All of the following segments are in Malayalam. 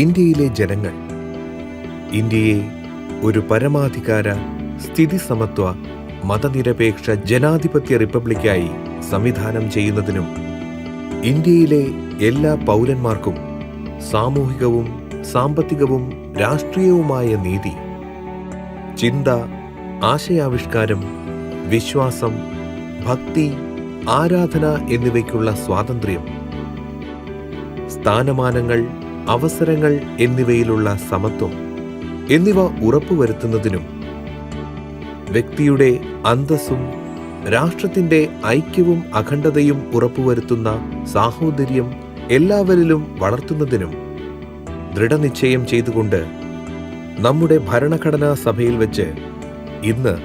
ഇന്ത്യയിലെ ജനങ്ങൾ ഇന്ത്യയെ ഒരു പരമാധികാര, സ്ഥിതിസമത്വ, മതനിരപേക്ഷ ജനാധിപത്യ റിപ്പബ്ലിക്കായി സംവിധാനം ചെയ്യുന്നതിനും ഇന്ത്യയിലെ എല്ലാ പൗരന്മാർക്കും സാമൂഹികവും സാമ്പത്തികവും രാഷ്ട്രീയവുമായ നീതി, ചിന്ത, ആശയാവിഷ്കാരം, വിശ്വാസം, ഭക്തി, ആരാധന എന്നിവയ്ക്കുള്ള സ്വാതന്ത്ര്യം, സ്ഥാനമാനങ്ങൾ, അവസരങ്ങൾ എന്നിവയിലുള്ള സമത്വം എന്നിവ ഉറപ്പുവരുത്തുന്നതിനും വ്യക്തിയുടെ അന്തസ്സും രാഷ്ട്രത്തിന്റെ ഐക്യവും അഖണ്ഡതയും ഉറപ്പുവരുത്തുന്ന സാഹോദര്യം എല്ലാവരിലും വളർത്തുന്നതിനും ദൃഢനിശ്ചയം ചെയ്തുകൊണ്ട് നമ്മുടെ ഭരണഘടനാ സഭയിൽ വെച്ച് ഇന്ന്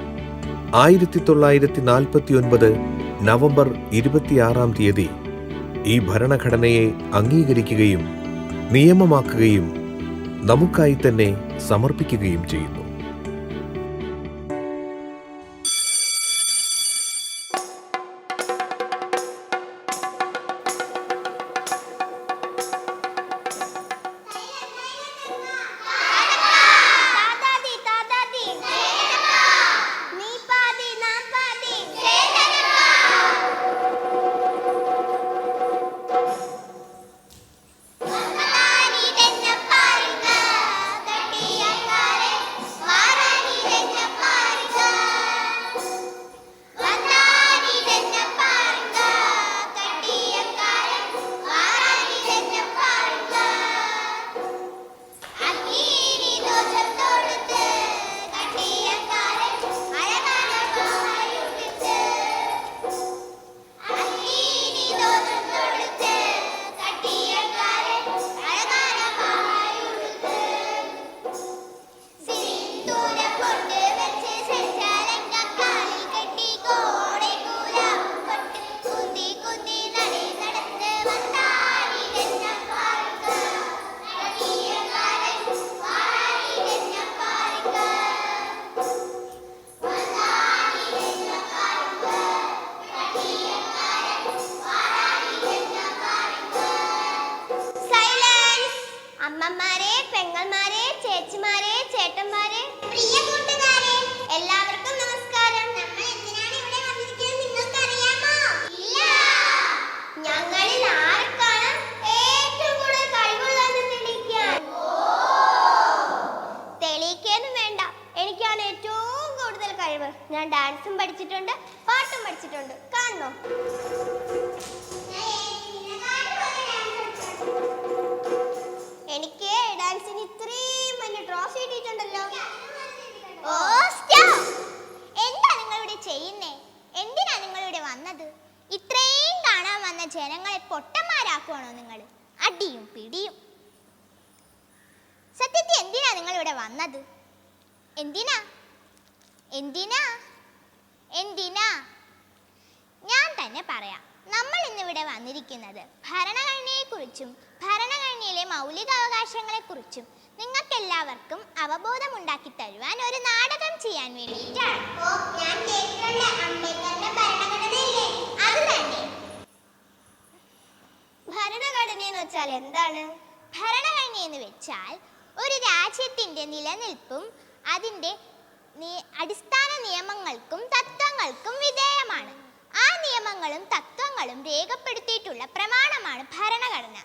1949 നവംബർ 26 തീയതി ഈ ഭരണഘടനയെ അംഗീകരിക്കുകയും നിയമമാക്കുകയും നമുക്കായി തന്നെ സമർപ്പിക്കുകയും ചെയ്യുന്നു. അമ്മമാരെ, പെങ്ങന്മാരെ, ചേച്ചിമാരെ, ചേട്ടന്മാരെ, പ്രിയ കൂട്ടുകാരെ, എല്ലാവർക്കും നമസ്കാരം. നമ്മൾ എന്തിനാണ് ഇവിടെ വന്നിരിക്കുന്നത് നിങ്ങൾക്കറിയാമോ? ഇല്ല. ഞങ്ങളിൽ ആർക്കാണ് ഏറ്റവും കൂടുതൽ കഴിവുള്ളതെന്ന് തെളിയിക്കാൻ. തെളിയിക്കാനും വേണ്ട, എനിക്കാണ് ഏറ്റവും കൂടുതൽ കഴിവ്. ഞാൻ ഡാൻസും പഠിച്ചിട്ടുണ്ട്, പാട്ടും പഠിച്ചിട്ടുണ്ട്. കാണണോ? എനിക്ക് ഡാൻസിന് ഇത്രയും വലിയ ട്രോഫി കിട്ടിയിട്ടുണ്ടല്ലോ. എന്താ നിങ്ങളിവിടെ ചെയ്യുന്നേ? എന്തിനാ നിങ്ങളിവിടെ വന്നത്? ഇത്രയും കാണാൻ വന്ന ജനങ്ങളെ പൊട്ടന്മാരാക്കുവാണോ നിങ്ങൾ? അടിയും പിടിയും. സത്യത്തിൽ എന്തിനാ നിങ്ങളിവിടെ വന്നത്? എന്തിനാ എന്തിനാ എന്തിനാ ഞാൻ തന്നെ പറയാം. നമ്മൾ ഇന്നിവിടെ വന്നിരിക്കുന്നത് ഭരണഘടനയെക്കുറിച്ചും ഭരണഘടനയിലെ മൗലികാവകാശങ്ങളെക്കുറിച്ചും നിങ്ങൾക്കെല്ലാവർക്കും അവബോധമുണ്ടാക്കി തരുവാൻ ഒരു നാടകം ചെയ്യാൻ വേണ്ടിയിട്ടാണ്. ഭരണഘടന എന്ന് വെച്ചാൽ എന്താണ്? ഭരണഘടന എന്ന് വെച്ചാൽ ഒരു രാജ്യത്തിന്റെ നിലനിൽപ്പും അതിന്റെ അടിസ്ഥാന നിയമങ്ങൾക്കും തത്വങ്ങൾക്കും വിധേയമാണ്. ആ നിയമങ്ങളും തത്വങ്ങളും രേഖപ്പെടുത്തിയിട്ടുള്ള പ്രമാണമാണ് ഭരണഘടന.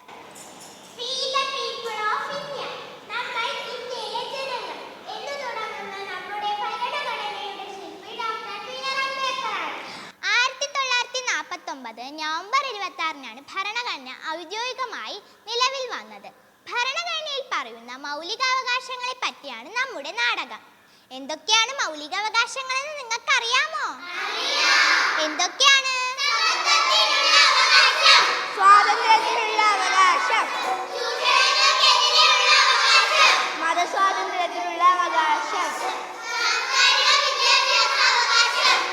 നവംബർ 26 ഭരണഘടന ഔദ്യോഗികമായി നിലവിൽ വന്നത്. ഭരണഘടനയിൽ പറയുന്ന മൗലികാവകാശങ്ങളെ പറ്റിയാണ് നമ്മുടെ നാടകം. എന്തൊക്കെയാണ് മൗലികാവകാശങ്ങളെന്ന് നിങ്ങൾക്കറിയാമോ? എന്തൊക്കെയാണ്? സ്വാതന്ത്ര്യത്തിനുള്ള അവകാശം, മതസ്വാതന്ത്ര്യത്തിനുള്ള അവകാശം,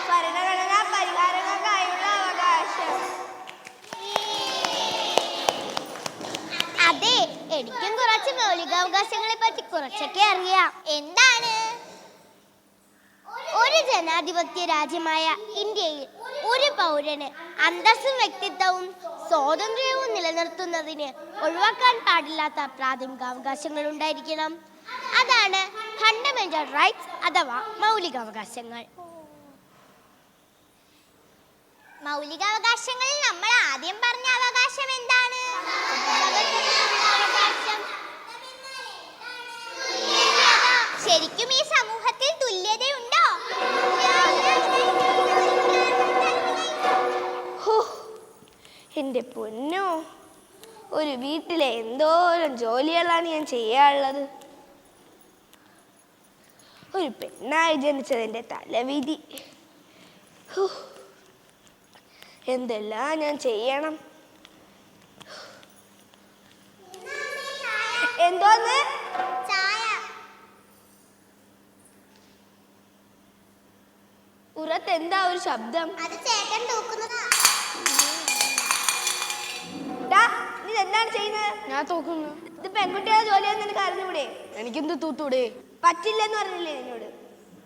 ഭരണഘടനാ പരിഹാരങ്ങൾക്കായുള്ള അവകാശം. അതെ, എനിക്കും കുറച്ച് മൗലികാവകാശങ്ങളെ പറ്റി കുറച്ചൊക്കെ അറിയാം. എന്താണ്? ഒരു ജനാധിപത്യ രാജ്യമായ ഇന്ത്യയിൽ ഒരു പൗരന് അന്തസ്സും വ്യക്തിത്വവും സ്വാതന്ത്ര്യവും നിലനിർത്തുന്നതിന് ഒഴിവാക്കാൻ പാടില്ലാത്ത പ്രാഥമിക അവകാശങ്ങൾ ഉണ്ടായിരിക്കണം. അതാണ് ഫണ്ടമെന്റൽ റൈറ്റ്സ് അഥവാ മൗലികാവകാശങ്ങൾ. മൗലികാവകാശങ്ങളിൽ നമ്മൾ ആദ്യം പറഞ്ഞ അവകാശം എന്താണ്? അവകാശം. ശരിക്കും ഈ സമൂഹത്തിൽ തുല്യതയുണ്ടോ? എൻ്റെ പൊന്നോ, ഒരു വീട്ടിലെ എന്തോരം ജോലികളാണ് ഞാൻ ചെയ്യാനുള്ളത്. ഒരു പെണ്ണായി ജനിച്ചതിൻ്റെ തലവിധി. എന്തെല്ലാം ഞാൻ ചെയ്യണം. എന്തോന്ന്? പുറത്ത് എന്താ ഒരു ശബ്ദം? നീ എന്താണ് ചെയ്യുന്നത്? ഞാൻ തോക്കുന്നു. ഇത് പെൺകുട്ടിയുടെ ജോലിയാന്ന് നിനക്ക് അറിഞ്ഞൂടെ? എനിക്കെന്ത് തൂത്തൂടെ? പറ്റില്ലെന്ന് പറഞ്ഞില്ലേ നിന്നോട്?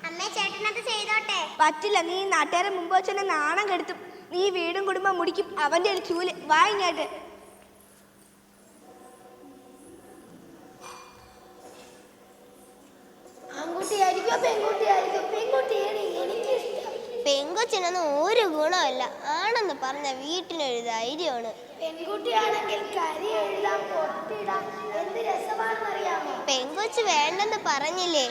അമ്മേ, ചേട്ടനത് ചെയ്തോട്ടെ. പറ്റില്ല. നീ നാട്ടുകാരെ മുമ്പ് വെച്ച് എന്നെ നാണം കെടുത്തും. നീ വീടും കുടുംബം മുടിക്കും. അവന്റെ ഒരു ചൂല് വാങ്ങിങ്ങാട്ട്. ആൺകുട്ടിയായിരിക്കോ പെൺകുട്ടിയായിരിക്കോ? പെൺകുട്ടിയാണ് എനിക്കിഷ്ടം. പെൺകൊച്ചിനൊന്നും ഒരു ഗുണമല്ല. ആണെന്ന് പറഞ്ഞ വീട്ടിനൊരു ധൈര്യമാണ്. പെൺകുട്ടിയാണെങ്കിൽ കരി എഴുതാം, പൊട്ടിടാം, എന്ത് രസമാണെന്നറിയാമോ? പെൺകൊച്ച് വേണ്ടെന്ന് പറഞ്ഞില്ലേ?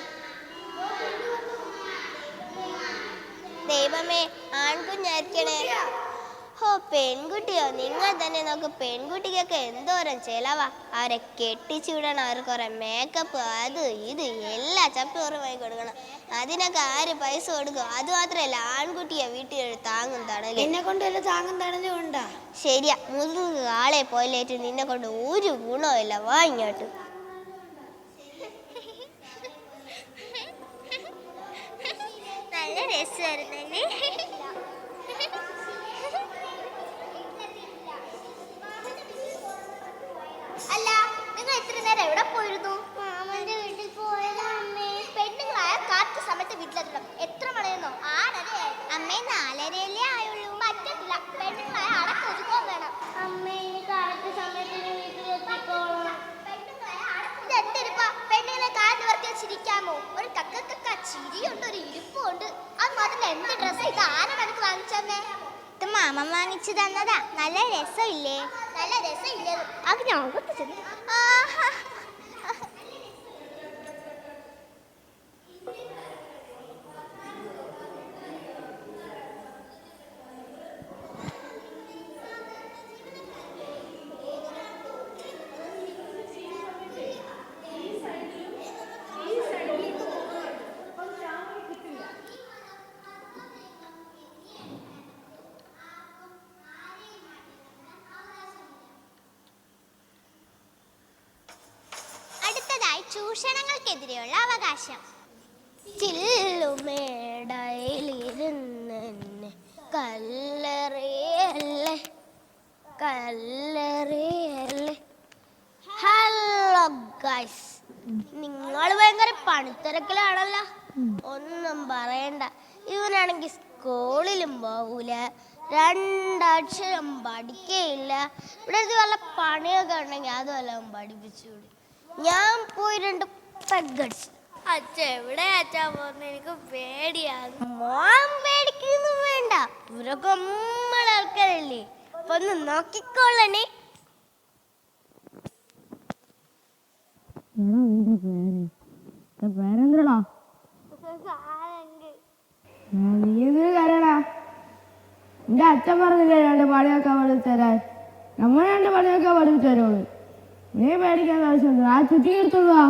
ദൈവമേ, ആൺകുഞ്ഞായിരിക്കണേ. ഹോ, പെൺകുട്ടിയോ? നിങ്ങൾ തന്നെ നോക്ക്. പെൺകുട്ടിക്കൊക്കെ എന്തോരം ചെലവാ. അവരെ കെട്ടിച്ചു വിടണം, അവർക്ക് കുറെ മേക്കപ്പ്, അത് ഇത് എല്ലാ ചപ്പുറമായി കൊടുക്കണം. അതിനൊക്കെ ആര് പൈസ കൊടുക്കും? അത് മാത്രമല്ല, ആൺകുട്ടിയെ വീട്ടിൽ താങ്ങും തണലും. എന്നെ കൊണ്ട് വല്ല താങ്ങും തണലും ഉണ്ടാ? ശരിയാ, മുതുക് ആളെ പോയില്ലേറ്റ് നിന്നെ കൊണ്ട് ഒരു ഗുണമില്ല. വാങ്ങിയോട്ട്. നല്ല രസമായിരുന്നല്ലേ? അല്ല, നിങ്ങൾ ഇത്ര നേരം എവിടെ പോയിരുന്നു? മാമന്റെ വീട്ടിൽ പോയതാ അമ്മേ. പെണ്ണുങ്ങളായ കാറ്റ് സമയത്ത് വീട്ടിലെത്തണം. എത്ര മണിയെന്നോ? 6:30. അമ്മേ, 4:30 ആയുള്ളൂ. പറ്റത്തില്ല. പെണ്ണുങ്ങളായ അടക്കൊതുക്കോ വേണം. അമ്മേ, കാലത്ത് സമയത്തിന് വീട്ടിലെത്തിക്കോളാം. ഇതെന്തിരിപ്പാ? പെണ്ണുങ്ങളെ കാല് നിർത്തി വെച്ചിരിക്കാമോ? ഒരു കക്ക ചിരിയുണ്ട്, ഒരു ഇരിപ്പുണ്ട്. അത് മാത്രമല്ല, എന്ത് ഡ്രസ്സ് ഇത്? ആരാണ് എനിക്ക് വാങ്ങിച്ചെന്നേ? ഇത് മാമൻ വാങ്ങിച്ചു തന്നതാ. നല്ല രസമില്ലേ? നല്ല രസമില്ലേ? അത് ഞാൻ ചെന്നു. ചൂഷണങ്ങൾക്കെതിരെയുള്ള അവകാശം. ചില്ലുമേടയിലിരുന്ന് കല്ലെറിയല്ലേ കല്ലെറിയല്ലേ. ഹലോ ഗൈസ്, നിങ്ങൾ ഭയങ്കര പണിത്തിരക്കിലാണല്ലോ. ഒന്നും പറയണ്ട. ഇവനാണെങ്കിൽ സ്കൂളിലും പോകൂല, 2 അക്ഷരം പഠിക്കയില്ല. ഇവിടെ വല്ല പണിയൊക്കെ ഉണ്ടെങ്കിൽ അത് വല്ലതും പഠിപ്പിച്ചുകൂടി. ഞാൻ പോയി 2 പെഗടിച്ചു. അച്ഛ എവിടെ അച്ഛാ പോകുന്നത്? എനിക്ക് പേടിയാണ്. മോൻ പേടിക്കൊന്നും വേണ്ട. ഇവരൊക്കെ നമ്മളെ ആൾക്കാരല്ലേ. അപ്പൊ ഒന്ന് നോക്കിക്കോളണേ. പേരെന്തടാ? നീ എന്തിനു കരടാ? എന്റെ അച്ഛൻ പറഞ്ഞില്ലേ 2 പണിയൊക്കെ പഠിച്ചു തരാൻ. നമ്മൾ 2 പണിയൊക്കെ പഠിപ്പിച്ചു തരുള്ളൂ. നീ പേടിക്കാൻ ആവശ്യമുണ്ട്. ആ ചുറ്റി എടുത്തോളൂ.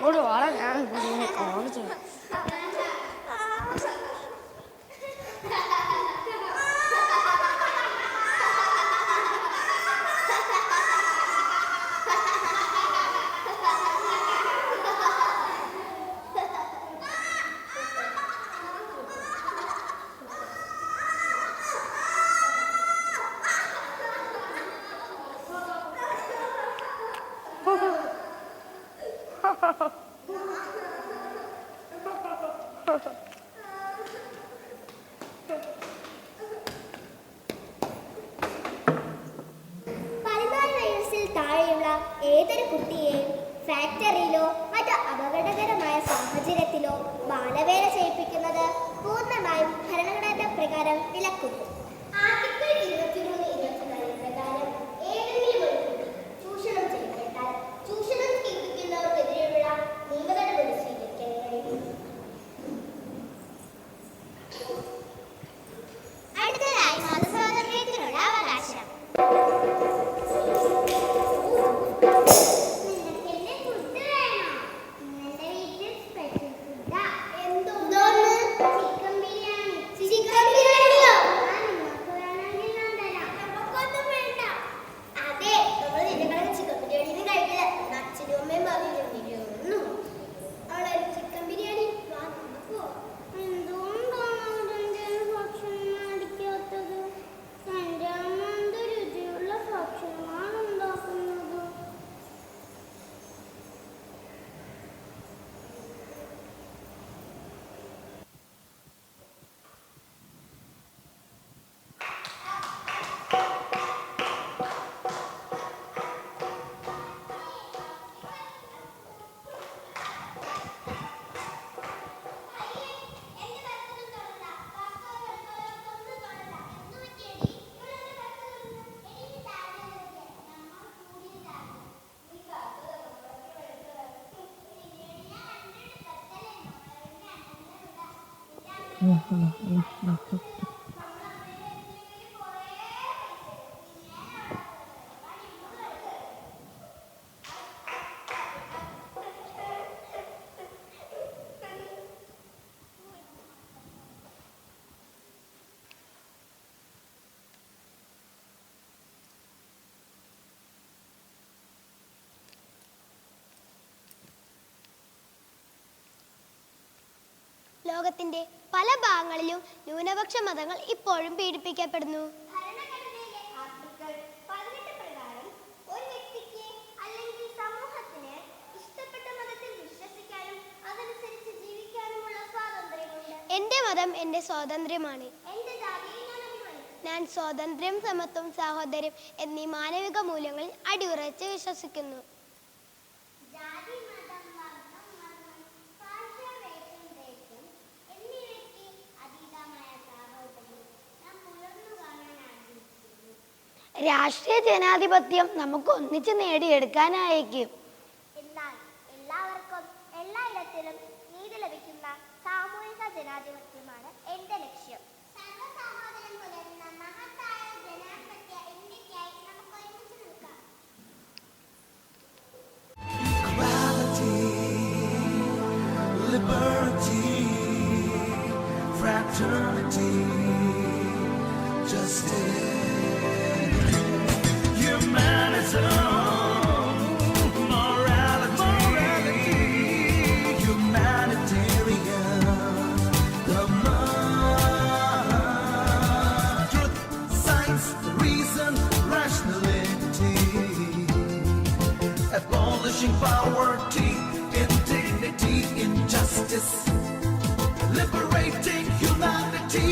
ഒരു വള ഞാൻ കാണിച്ചു. താഴെയുള്ള ഏതൊരു കുട്ടിയെയും ഫാക്ടറിയിലോ മറ്റു അപകടകരമായ സാഹചര്യത്തിലോ ബാലവേല ചെയ്യിപ്പിക്കുന്നത് പൂർണ്ണമായും ഭരണഘടന പ്രകാരം വിലക്കുന്നു. ആർട്ടിക്കിൾ 23-24 പ്രകാരം ഏതെങ്കിലും ഒരു കുട്ടി ചൂഷണം ചെയ്യപ്പെട്ടാൽ ചൂഷണം ചെയ്യിപ്പിക്കുന്നവർക്കെതിരെയുള്ള നിയമ നടപടി സ്വീകരിക്കാൻ കഴിയും. അടുത്തതായി മതസ്വാതന്ത്ര്യത്തിനുള്ള അവകാശം. ലോകത്തിന്റെ പല ഭാഗങ്ങളിലും ന്യൂനപക്ഷ മതങ്ങൾ ഇപ്പോഴും പീഡിപ്പിക്കപ്പെടുന്നു. ഭരണഘടനയിലെ ആർട്ടിക്കിൾ 18 പ്രകാരം ഒരു വ്യക്തിക്ക് അല്ലെങ്കിൽ സമൂഹത്തിന് ഇഷ്ടപ്പെട്ട മതത്തിൽ വിശ്വസിക്കാനും അതനുസരിച്ച് ജീവിക്കാനുമുള്ള സ്വാതന്ത്ര്യമുണ്ട്. എന്റെ മതം എന്റെ സ്വാതന്ത്ര്യമാണ്. എന്റെ ജാതിയെ ഞാൻ അഭിമാനിക്കുന്നു. ഞാൻ സ്വാതന്ത്ര്യം, സമത്വം, സാഹോദര്യം എന്നീ മാനവിക മൂല്യങ്ങളിൽ അടിയുറച്ച് വിശ്വസിക്കുന്നു. രാഷ്ട്രീയ ജനാധിപത്യം നമുക്ക് ഒന്നിച്ച് നേടിയെടുക്കാനായേക്കും. എന്നാൽ എല്ലാവർക്കും എല്ലായിടത്തിലും നീതി ലഭിക്കുന്ന സാമൂഹിക ജനാധിപത്യമാണ് എന്റെ ലക്ഷ്യം. സർവ്വസഹോദരം പുലരുന്ന മഹത്തായ ജനാധിപത്യ ഇന്ത്യക്കായി നമുക്ക് ഒരുമിച്ച് നിൽക്കാം. Liberty, fraternity, justice, humanism, morality, humanitarian, the truth, science, reason, rationality, abolishing poverty, indignity, injustice, liberating humanity.